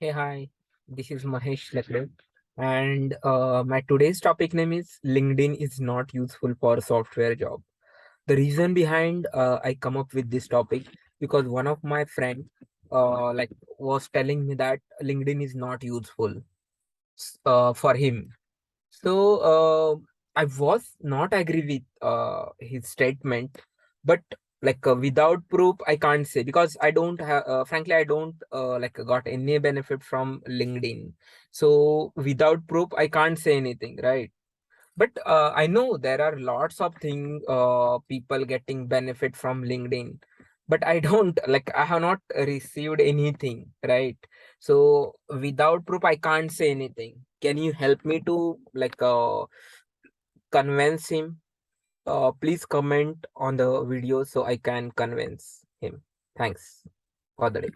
Hey, hi, this is Mahesh Lakre, and my today's topic name is LinkedIn is not useful for software job. The reason behind I come up with this topic because one of my friend was telling me that LinkedIn is not useful for him. So I was not agree with his statement, but without proof, I can't say because I don't have. Frankly, I don't got any benefit from LinkedIn. So without proof, I can't say anything, right? But I know there are lots of thing people getting benefit from LinkedIn, but I don't I have not received anything, right? So without proof, I can't say anything. Can you help me to convince him? Please comment on the video so I can convince him. Thanks for the day.